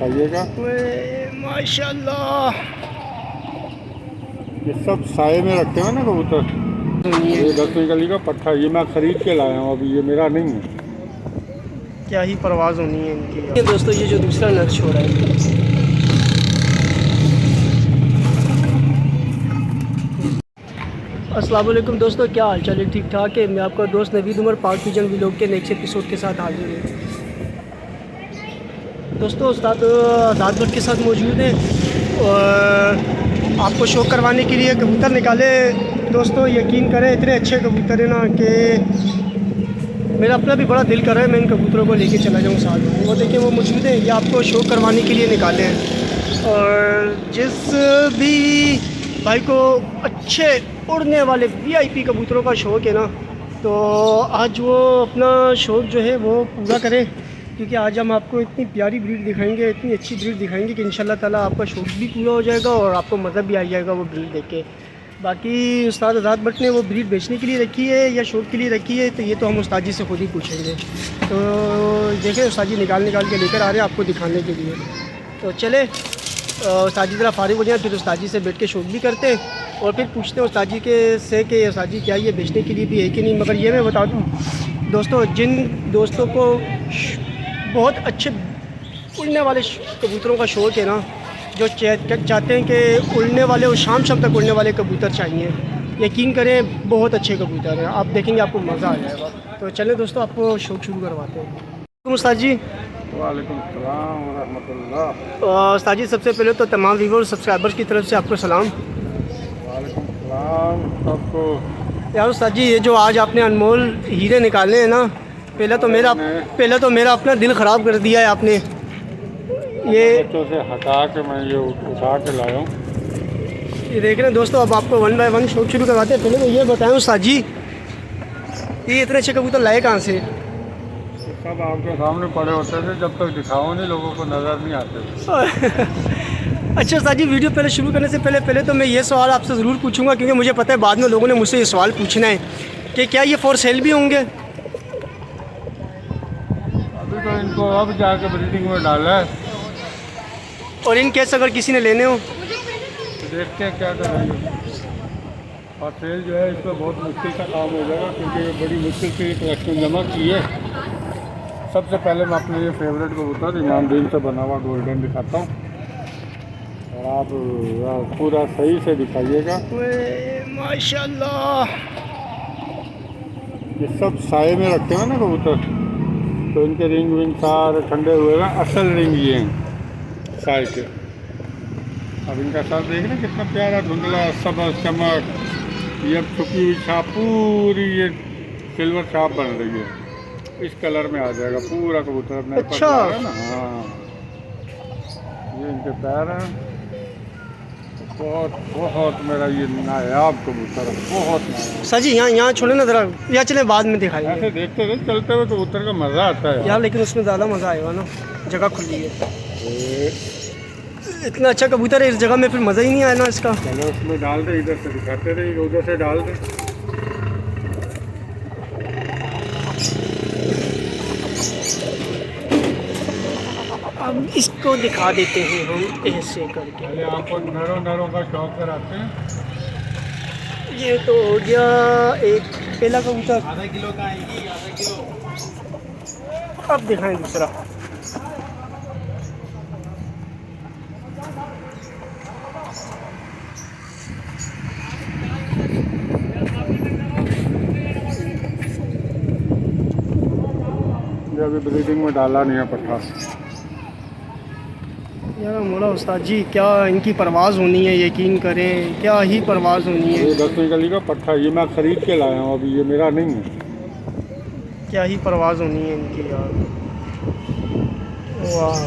दिखाइएगा। माशाल्लाह, ये सब साए में रखे हुए ना कबूतर। ये 10वीं गली का पट्ठा, ये मैं खरीद के लाया हूँ, अभी ये मेरा नहीं है। क्या ही परवाज़ होनी है इनकी। ये दोस्तों ये जो दूसरा नर छोड़ा है, अस्सलाम वालेकुम दोस्तों, क्या हाल चाल है? ठीक ठाक है। मैं आपका दोस्त नवीद उमर पाक पिजन व्लॉग के नेक्स्ट एपिसोड के साथ हाजिर हूँ। दोस्तों उस्ताद आज़ाद भट्ट के साथ मौजूद हैं और आपको शौक करवाने के लिए कबूतर निकाले। दोस्तों यकीन करें इतने अच्छे कबूतर हैं ना कि मेरा अपना भी बड़ा दिल कर रहा है मैं इन कबूतरों को लेके चला जाऊँ साथ में। वो देखिए वो मौजूद है, ये आपको शौक करवाने के लिए निकाले हैं। और जिस भी भाई को अच्छे उड़ने वाले वीआईपी कबूतरों का शौक़ है ना, तो आज वो अपना शौक़ जो है वो पूरा करें, क्योंकि आज हम आपको इतनी प्यारी ब्रीड दिखाएंगे, इतनी अच्छी ब्रीड दिखाएंगे कि इंशाल्लाह ताला आपका शौक़ भी पूरा हो जाएगा और आपको मज़ा भी आ जाएगा वो ब्रीड देख के। बाकी उस्ताद आज़ाद भट्ट ने वो ब्रीड बेचने के लिए रखी है या शौक़ के लिए रखी है, तो ये तो हम उस्ताद जी से खुद ही पूछेंगे। तो देखें उस्ताद जी निकाल के लेकर आ रहे हैं आपको दिखाने के लिए। तो चले उस्ताद जी ज़रा फारिग हो जाए, फिर उस्ताद जी से बैठ के शौक़ भी करते हैं और फिर पूछते हैं उस्ताद जी के से कि उस्ताद जी क्या ये बेचने के लिए भी है कि नहीं। मगर ये मैं बता दूँ दोस्तों, जिन दोस्तों को बहुत अच्छे उड़ने वाले कबूतरों का शौक़ है ना, जो चाहते हैं कि उड़ने वाले और शाम तक उड़ने वाले कबूतर चाहिए, यकीन करें बहुत अच्छे कबूतर हैं। आप देखेंगे आपको मज़ा आ जाएगा। तो चलें दोस्तों आपको शौक़ शुरू करवाते हैं। उस्ताद जी वालेकुम सलाम व रहमतुल्लाह। उस्ताद जी सबसे पहले तो तमाम व्यूवर सब्सक्राइबर्स की तरफ से आपको सलाम। वालेकुम सलाम सबको। यार उस्ताद जी ये जो आज आपने अनमोल हीरे निकाले हैं ना, पहले तो मेरा अपना दिल ख़राब कर दिया है आपने। ये बच्चों से हटा के मैं ये उठा के लाया हूँ। ये देख रहे हैं दोस्तों, अब आपको वन बाय वन शौक़ शुरू करवाते हैं। पहले तो ये बताएं उस्ताद जी, ये इतने अच्छे कबूतर लाए कहाँ से? सब आपके सामने पड़े होते थे, जब तक दिखाओ नहीं लोगों को नज़र नहीं आते। अच्छा उस्ताद जी, वीडियो पहले शुरू करने से पहले तो मैं ये सवाल आपसे ज़रूर पूछूंगा, क्योंकि मुझे पता है बाद में लोगों ने मुझसे ये सवाल पूछना है कि क्या ये फॉर सेल भी होंगे? अभी तो इनको अब जाके ब्रीडिंग में डाला है, और इन केस अगर किसी ने लेने हो तो देखते हैं क्या करेंगे। और सेल जो है इस पर बहुत मुश्किल का काम हो जाएगा, क्योंकि ये बड़ी मुश्किल से कलेक्शन जमा की है। सबसे पहले मैं अपने ये फेवरेट कबूतर इमामदीन से बना हुआ गोल्डन दिखाता हूँ, और आप पूरा सही से दिखाइएगा। माशाल्लाह, ये सब साए में रखे हुए ना कबूतर, तो इनके रिंग विंग सारे ठंडे हुए हैं। असल रिंग ये हैं साए के। अब इनका सर देख रहे कितना प्यारा धुंधला सब चमक, ये छुपी हुई छाप पूरी ये सिल्वर छाप बन रही है, इस कलर में आ जाएगा पूरा कबूतर अपने। अच्छा है ना? हाँ, ये इनके पैर हैं। बहुत बहुत मेरा ये नायाब कबूतर है, बहुत नायाब। सर जी यहाँ छोड़े ना ज़रा, या चले बाद में दिखाएंगे। ऐसे देखते थे चलते हुए कबूतर का मज़ा आता है यार, लेकिन उसमें ज़्यादा मज़ा आएगा ना, जगह खुली है। इतना अच्छा कबूतर है इस जगह में, फिर मज़ा ही नहीं आया ना इसका। चलो उसमें डाल दे, इधर से दिखाते रहे, उधर से डाल दे। अब इसको दिखा देते हैं हम ऐसे करके। पहले आपको नरों का शौक कराते हैं। ये तो हो गया एक पहला कबूतर, आधा किलो का आएगी, आधा किलो। अब दिखाएं दूसरा। ये अभी ब्रीडिंग में डाला नहीं है पट्ठा। यार मोला उस्ताद जी, क्या इनकी परवाज़ होनी है, यकीन करें क्या ही परवाज़ होनी है। ये 10वीं गली का पट्ठा, ये मैं खरीद के लाया हूँ, अभी ये मेरा नहीं है। क्या ही परवाज़ होनी है इनकी यार। वाह,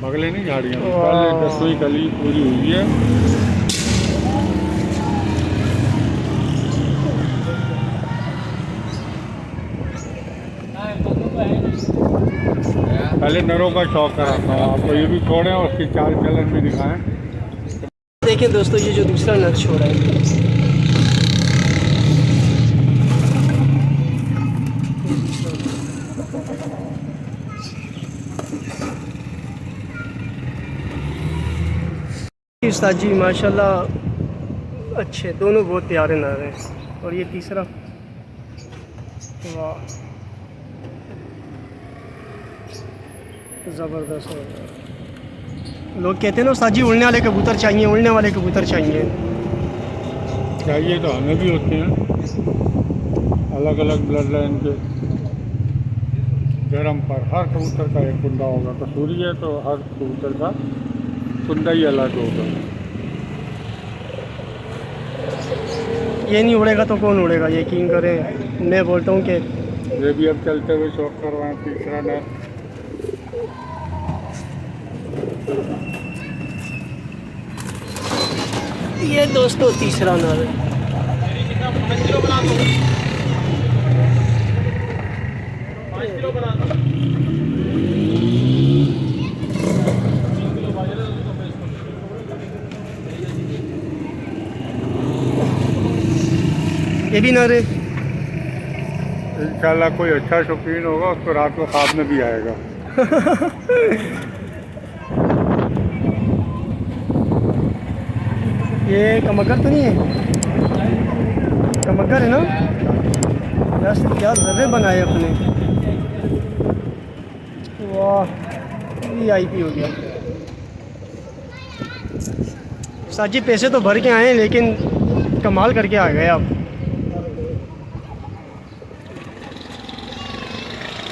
बगले नहीं झाड़ियाँ, पहले 10वीं गली पूरी हुई है। पहले नरों का शौक कराता हूँ आपको, ये भी छोड़ें और उसकी चाल चलन भी दिखाएं। देखिए दोस्तों, ये जो दूसरा नर छोड़ा है, उस्ताद जी माशाल्लाह अच्छे, दोनों बहुत प्यारे नर हैं। और ये तीसरा, वाह ज़बरदस्त है। लोग कहते हैं ना उस्ताद जी उड़ने वाले कबूतर चाहिए, उड़ने वाले कबूतर चाहिए। चाहिए तो हमें भी होते हैं, अलग अलग ब्लड लाइन के। गरम पर हर कबूतर का एक कुंडा होगा, कसूरी है तो हर कबूतर का कुंडा ही अलग होगा। ये नहीं उड़ेगा तो कौन उड़ेगा, यकीन करें। मैं बोलता हूँ कि ये भी अब चलते हुए शौक करवाएं तीसरा नर। ये दोस्तों तीसरा नर है। ये भी नर है। इंशाल्लाह कोई अच्छा शौकीन होगा उसको रात को ख्वाब में भी आएगा। ये कमगर तो नहीं है? कमगर है ना? बस क्या जर्रे बनाए अपने। वाह VIP हो गया। साजी पैसे तो भर के आए हैं लेकिन कमाल करके आ गए आप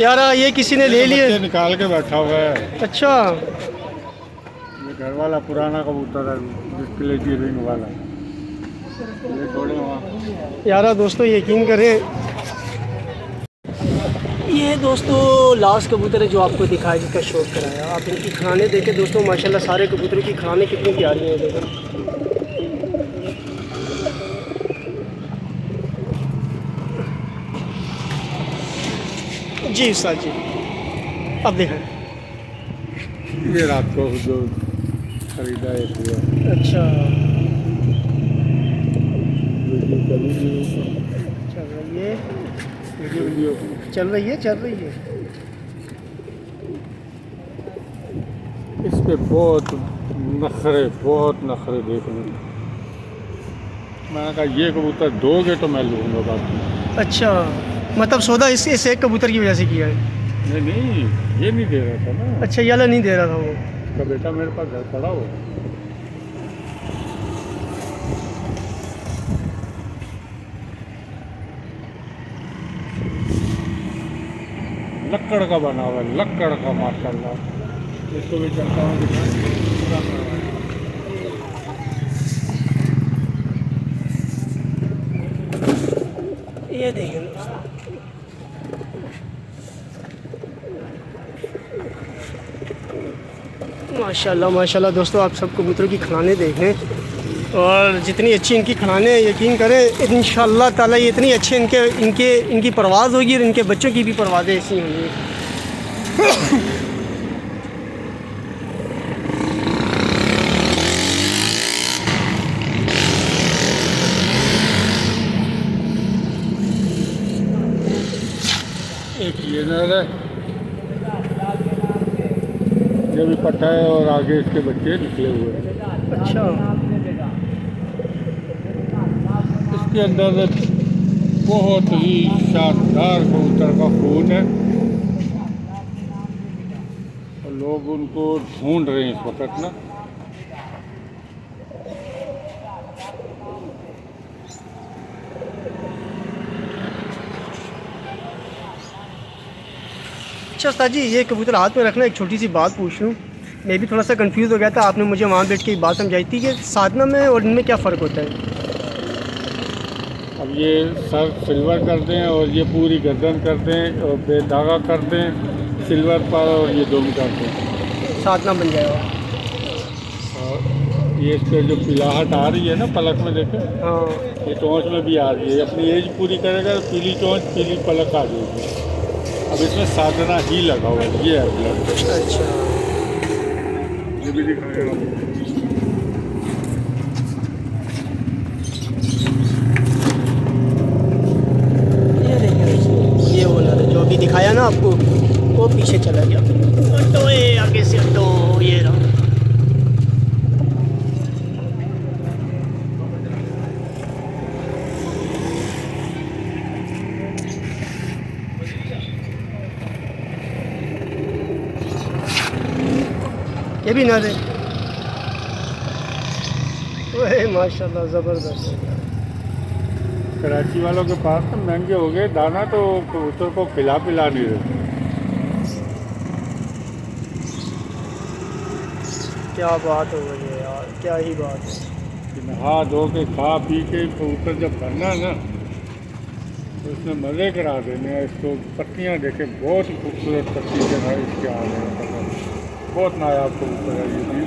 यार। ये किसी ने ले लिए, निकाल के बैठा हुआ है। अच्छा ये घर वाला पुराना कबूतर है जिसके लिए जी रिंग वाला ये छोड़े वहाँ। यार दोस्तों यकीन करें, ये दोस्तों लास्ट कबूतर है जो आपको दिखाया, जिसका शौक कराया। आप इनकी खाने देखें दोस्तों, माशाल्लाह सारे कबूतरों की खाने कितनी प्यारी हैं। देखो जी उस्ताद जी, अब देखें। ये रात को जो खरीदा है पूरा। अच्छा चल रही है चल रही है। इस पे बहुत नखरे देखने। मैंने कहा ये कबूतर दोगे तो मैं लूँगा बाकी। अच्छा मतलब सौदा इस एक कबूतर की वजह से किया है? नहीं ये नहीं दे रहा था ना। अच्छा ये वाला नहीं दे रहा था वो? उसका बेटा मेरे पास घर पड़ा हो। लक्कड़ का बना हुआ है, लक्कड़ का माशाल्लाह। इसको भी चलता हूँ ये देखें माशाल्लाह माशाल्लाह दोस्तों, आप सब कबूतरों की खलाने देखें और जितनी अच्छी इनकी खलाने, यकीन करें इंशाअल्लाह ताला ये इतनी अच्छी इनकी परवाज़ होगी और इनके बच्चों की भी परवाज़ें ऐसी होंगी। एक ये नर है, ये भी पट्टा है और आगे इसके बच्चे निकले हुए हैं। अच्छा इसके अंदर बहुत ही शानदार कबूतर का खून है और लोग उनको ढूंढ रहे हैं इस वक्त ना। अच्छा उस्ताद जी, ये कबूतर हाथ में रखना, एक छोटी सी बात पूछ लूँ। मैं भी थोड़ा सा कंफ्यूज हो गया था, आपने मुझे वहाँ बैठ के बात समझाई थी कि साधना में और इनमें क्या फ़र्क होता है? अब ये सर सिल्वर कर दें और ये पूरी गर्दन कर दें और बेधागा कर दें सिल्वर पर और ये दोनों कर दें, साधना बन जाएगा। और ये इस पर जो पिलाहट आ रही है ना पलक में देखें, हाँ ये चोंच में भी आ रही है। अपनी एज पूरी करेगा तो पीली चोंच पीली पलक आ जाएगी। अब इसमें साधना ही लगा हुआ है, ये है ब्लड। अच्छा ये भी दिखाएगा। ये देखिए, ये वो नर जो अभी दिखाया ना आपको, वो पीछे चला गया। हटो, ये आगे से हटो, ये रहा। ये भी नर है। ओए माशाल्लाह ज़बरदस्त। कराची वालों के पास तो महंगे हो गए दाना, तो कबूतर को पिला नहीं रहे। क्या बात हो गई है यार, क्या ही बात है। नहा धो के खा पी के कबूतर जब भरना ना, तो उसमें मज़े करा देने हैं। इसको पत्तियाँ देखे, बहुत ही खूबसूरत पत्ती के भाई इसके आ रहे हैं। बहुत नायाब कबूतर है ये भी।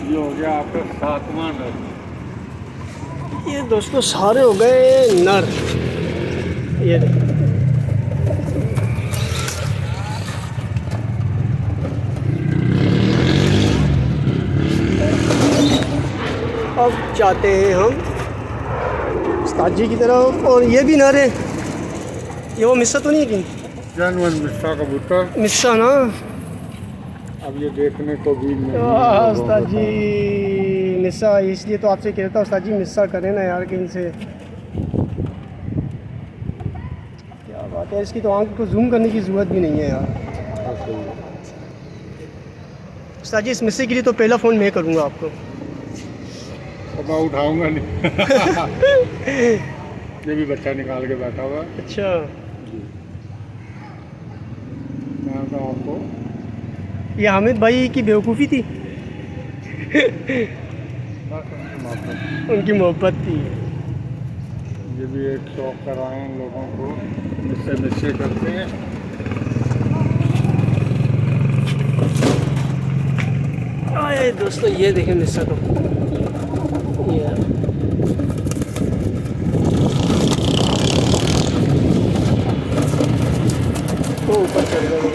ये हो गया आपका 7वां नर। ये दोस्तों सारे हो गए नर। ये देखो। अब जाते हैं हम उस्ताद जी की तरफ। और ये भी नर है। ये वो मिस्सा तो नहीं है कि जानवर मिस्सा कबूतर, मिस्सा ना। अब ये देखने को भी नहीं उस्ताद जी मिस्सा, इसलिए तो आपसे कहता उस्ताद जी मिस्सा करें ना यार कहीं से। क्या बात है, इसकी तो आंख को जूम करने की ज़रूरत भी नहीं है यार। उस्ताद जी इस मिस्से के लिए तो पहला फ़ोन मैं करूँगा आपको। अब मैं उठाऊंगा नहीं। ये भी बच्चा निकाल के बैठा हुआ है। अच्छा, मैं तो आपको ये हामिद भाई की बेवकूफ़ी थी। उनकी मोहब्बत थी। ये भी एक शौक कराएं लोगों को, मिस्से करते हैं। आए दोस्तों ये देखें मिस्सा को। ये वो ऊपर चल रहा है।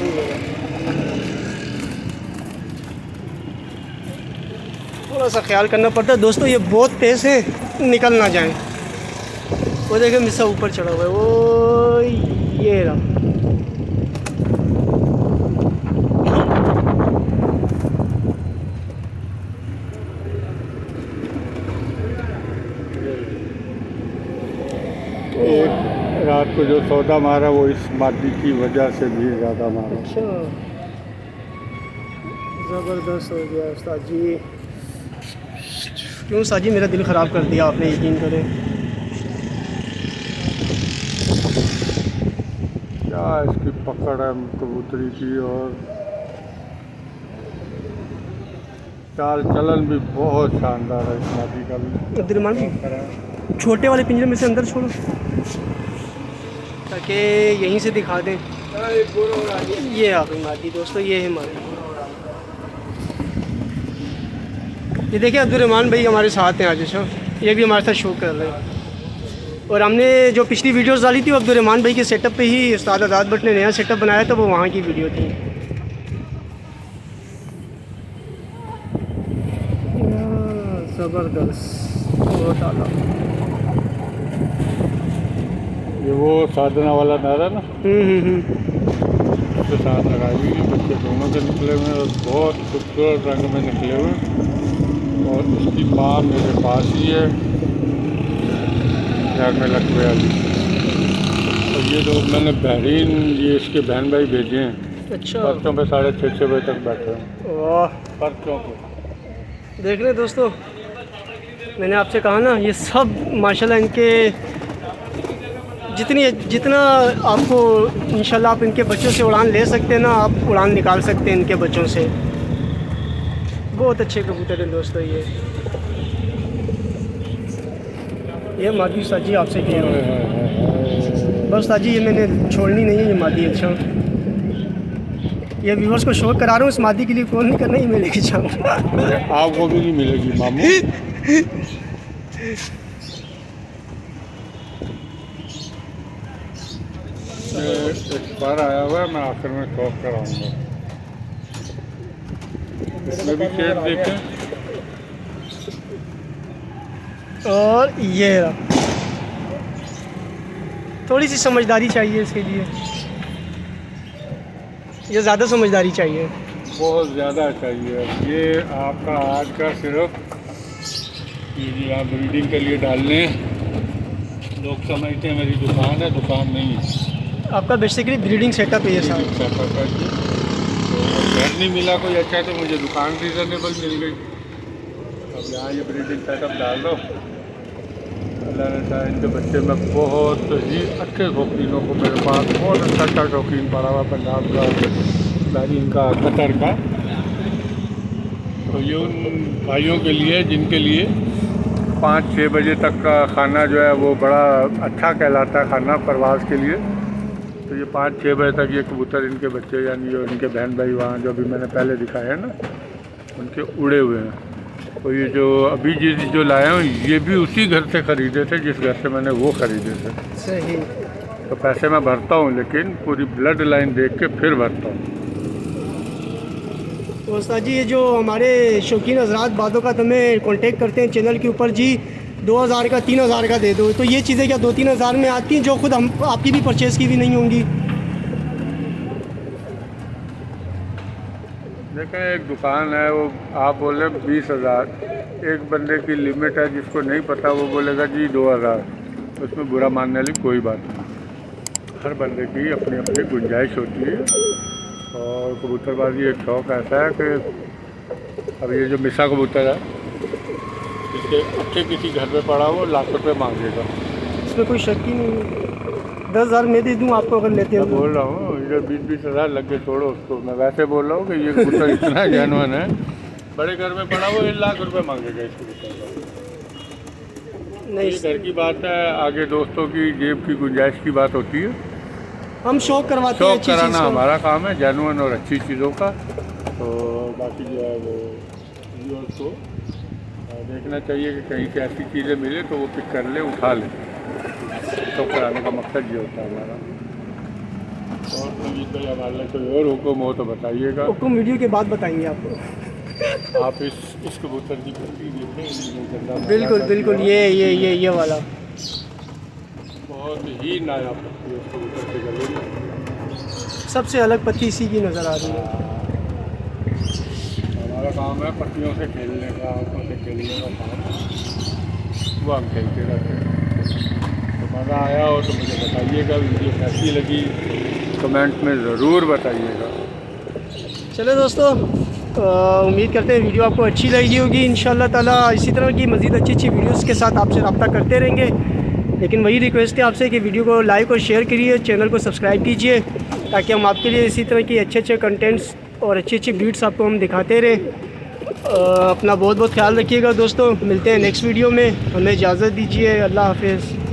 थोड़ा सा ख्याल करना पड़ता है दोस्तों, ये बहुत तेज़ है, निकल ना जाए। वो देखे मिस्सा ऊपर चढ़ा हुआ है। वो ये रहा। एक रात को जो सौदा मारा वो इस मादी की वजह से भी ज़्यादा मारा। अच्छा, ज़बरदस्त हो गया उस्ताद जी। क्यों उस्ताद जी मेरा दिल ख़राब कर दिया आपने, यकीन करें। क्या इसकी पकड़ है कबूतरी की, और चाल चलन भी बहुत शानदार है इस मादी का भी। अब्दुर्रहमान भी छोटे वाले पिंजरे में से अंदर छोड़ो ताकि यहीं से दिखा दें। ये आ गई मादी दोस्तों, ये है मादी। ये देखिए अब्दुर्रहमान भाई हमारे साथ हैं आज। अच्छा, ये भी हमारे साथ शो कर रहे हैं। और हमने जो पिछली वीडियोस डाली थी वो अब्दुर्रहमान भाई के सेटअप पे ही उस्ताद आज़ाद भट्ट ने नया सेटअप बनाया था, वो वहाँ की वीडियो थी। ज़बरदस्त, बहुत आला। ये वो साधना वाला नारा ना, उसके साथ लगाई हुई है। बच्चे दोनों के निकले हुए हैं और बहुत खूबसूरत रंग में निकले हुए हैं। और उसकी माँ मेरे पास ही है, घर में लगे अभी। और ये जो मैंने बहरीन, ये इसके बहन भाई भेजे हैं। अच्छा, पर्चों पे 6:30 बजे तक बैठे हैं। वाह, पर्चों पे देख रहे दोस्तों, मैंने आपसे कहा ना ये सब माशाल्लाह इनके जितना आपको इंशाल्लाह आप इनके बच्चों से उड़ान ले सकते हैं ना, आप उड़ान निकाल सकते हैं इनके बच्चों से। बहुत अच्छे कबूतर हैं दोस्तों। ये मादी साजी आपसे कह रहा हूँ बस साजी, ये मैंने छोड़नी नहीं है ये मादी। अच्छा, ये व्यूअर्स को शो करा रहा हूँ, इस मादी के लिए फ़ोन नहीं करना ही मैं लेके जाऊँगा। आपको भी नहीं मिलेगी मामू। एक बार आया हुआ है, मैं आखिर में शौक कराऊंगा। इसमें भी शेड देखें। और ये रहा। थोड़ी सी समझदारी चाहिए इसके लिए, ये ज़्यादा समझदारी चाहिए, बहुत ज़्यादा चाहिए। ये आपका आज का सिर्फ ये आप ब्रीडिंग के लिए डालने, लोग समझते हैं मेरी दुकान है, दुकान नहीं है। आपका बेसिकली ब्रीडिंग सेटअप है ये सारा। सेटअप है जी। तो नहीं मिला कोई अच्छा तो मुझे दुकान रीज़नेबल मिल गई। अब यहाँ ये ब्रीडिंग सेटअप डाल दो। अल्लाह ने चाहा इनके बच्चे में बहुत ही अच्छे शौकीनों को मेरे पास बहुत अच्छा शौकीन पड़ा हुआ पंजाब का, दारिन का, कतर का। तो ये उन भाइयों के लिए जिनके लिए 5-6 बजे तक का खाना जो है वो बड़ा अच्छा कहलाता है खाना परवाज़ के लिए। तो ये 5-6 बजे तक ये कबूतर इनके बच्चे यानी जो इनके बहन भाई वहाँ जो अभी मैंने पहले दिखाए हैं ना, उनके उड़े हुए हैं। तो ये जो अभी जो लाए हूँ ये भी उसी घर से ख़रीदे थे जिस घर से मैंने वो ख़रीदे थे। सही। तो पैसे मैं भरता हूँ लेकिन पूरी ब्लड लाइन देख के फिर भरता हूँ। तो उस्ताद जी ये जो हमारे शौकीन हजरात बातों का हमें कांटेक्ट करते हैं चैनल के ऊपर जी 2000 का 3000 का दे दो, तो ये चीज़ें क्या 2-3 हज़ार में आती हैं जो खुद हम आपकी भी परचेज़ की भी नहीं होंगी? देखें एक दुकान है वो आप बोले 20,000, एक बंदे की लिमिट है जिसको नहीं पता वो बोलेगा जी 2000, उसमें बुरा मानने वाली कोई बात नहीं। हर बंदे की अपनी अपनी गुंजाइश होती है और कबूतरबाजी एक शौक़ ऐसा है कि अब ये जो मिसा कबूतर है इसके अच्छे किसी घर पे पड़ा वो लाख रुपये मांगेगा। इसमें कोई शक ही नहीं। 10,000 मैं दे दूँ आपको अगर लेते हो? मैं बोल रहा हूँ इधर 20-20 हज़ार लग के छोड़ो उसको। मैं वैसे बोल रहा हूँ कि ये कबूतर इतना जानवर है बड़े घर में पड़ा वो 1 लाख रुपये मांगेगा इस कबूतर का। नहीं, ये घर की बात है, आगे दोस्तों की जेब की गुंजाइश की बात होती है। हम शौक करवाते हैं, शौक अच्छी कराना चीज़ का। हमारा काम है, जानवर और अच्छी चीज़ों का। तो बाकी जो है वो व्यूअर्स को देखना चाहिए कि कहीं से ऐसी चीज़ें मिले तो वो पिक कर ले, उठा ले। शौक कराने का मकसद ये होता है हमारा। और संगीत भाई हमारे कोई और हुक्म हो तो बताइएगा। हुक्म वीडियो के बाद बताएंगे आपको। आप इस कबूतर की पट्टी देखें। बिल्कुल बिल्कुल, ये वाला बहुत ही नायाब पट्टी है उस कबूतर के गले में। सबसे अलग पत्ती इसी की नज़र आ रही है। हमारा काम है पट्टियों से खेलने का, आँखों से खेलने का काम, वो हम खेलते रहते हैं। तो मज़ा आया हो तो मुझे बताइएगा, वीडियो कैसी लगी कमेंट में ज़रूर बताइएगा। चलो दोस्तों, उम्मीद करते हैं वीडियो आपको अच्छी लगी होगी। इंशाल्लाह ताला इसी तरह की मज़ीद अच्छी वीडियोस के साथ आपसे रब्ता करते रहेंगे। लेकिन वही रिक्वेस्ट है आपसे कि वीडियो को लाइक और शेयर करिए, चैनल को सब्सक्राइब कीजिए ताकि हम आपके लिए इसी तरह की अच्छे कंटेंट्स और अच्छी ब्रीड्स आपको हम दिखाते रहें। अपना बहुत ख्याल रखिएगा दोस्तों, मिलते हैं नेक्स्ट वीडियो में। हमें इजाज़त दीजिए, अल्लाह हाफ़िज़।